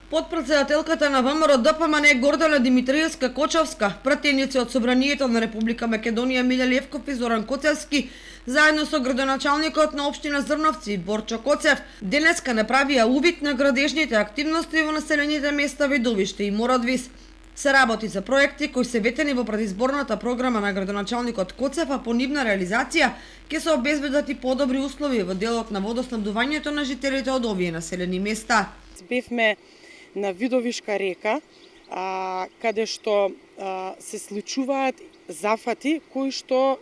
Подпредседателката на ВМРО ДПМН Гордана Димитриевска-Кочовска, пратеници од Собранието на Република Македонија Миле Левков и Зоран Коцевски, заедно со градоначалникот на општина Зрновци Борчо Коцев, денеска направија увид на градежните активности во населените места Видовиште и Мородвис. Се работи за проекти кои се ветени во предизборната програма на градоначалникот Коцев, а по нивна реализација ќе се обезбедат и подобри услови во делот на водоснабдувањето на жителите од овие населени места. Бевме на Видовишка река, каде што се случуваат зафати кои што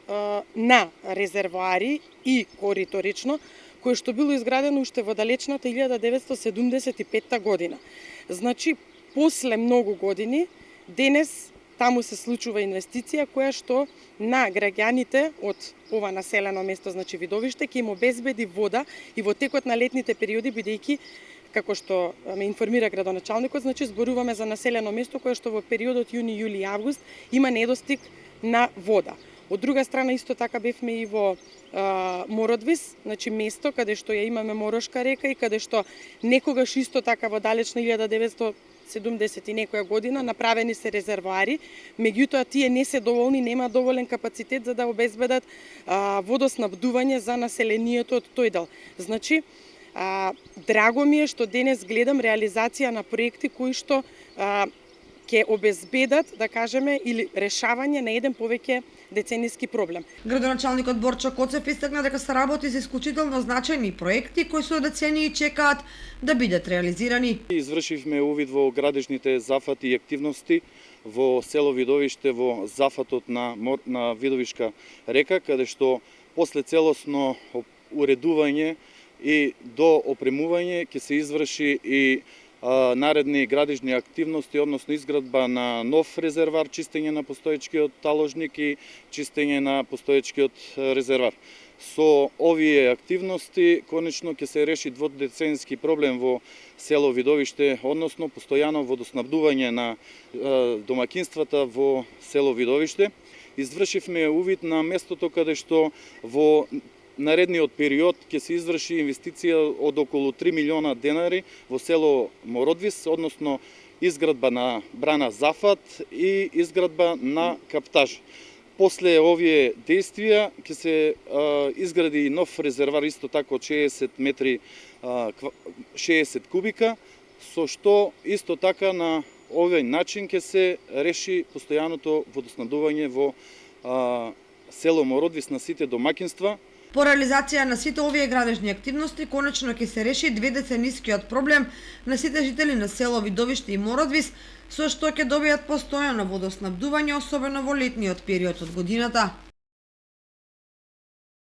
на резервоари и кориторично, кои што било изградено уште во далечната 1975 година. Значи, после многу години, денес таму се случува инвестиција која што на граѓаните од ова населено место, значи Видовиште, ќе им обезбеди вода и во текот на летните периоди, бидејќи како што ме информира градоначалникот, значи зборуваме за населено место кое што во периодот јуни, јули и август има недостиг на вода. Од друга страна исто така бевме и во Мородвис, значи место каде што ја имаме Морошка река и каде што некогаш исто така во далечна 1970 и некоја година направени се резервоари, меѓутоа тие не се доволни, нема доволен капацитет за да обезбедат водоснабдување за населението од тој дел. Значи, драго ми е што денес гледам реализација на проекти кои што ќе обезбедат, да кажеме, или решавање на еден повеќе деценијски проблем. Градоначалникот Борчо Коцев истакна дека се работи за исклучително значајни проекти кои со децении чекаат да бидат реализирани. Извршивме увид во градежните зафати и активности во село Видовиште во зафатот на Видовишка река, каде што после целосно уредување и до опремување ќе се изврши и наредни градежни активности, односно изградба на нов резервар, чистење на постоечкиот таложник и чистење на постоечкиот резервар. Со овие активности конечно ќе се реши дводеценски проблем во село Видовиште, односно постојано водоснабдување на домакинствата во село Видовиште. Извршивме увид на местото каде што во наредниот период ќе се изврши инвестиција од околу 3 милиона денари во село Мородвис, односно изградба на брана зафат и изградба на каптаж. После овие действија ќе се изгради нов резервар исто така од 60 метри 60 кубика, со што исто така на овој начин ќе се реши постојаното водоснабдување во село Мородвис на сите домакинства. По реализација на сите овие градежни активности, конечно ќе се реши дведеценискиот проблем на сите жители на село Видовиште и Мородвис, со што ќе добијат постојано водоснабдување, особено во летниот период од годината.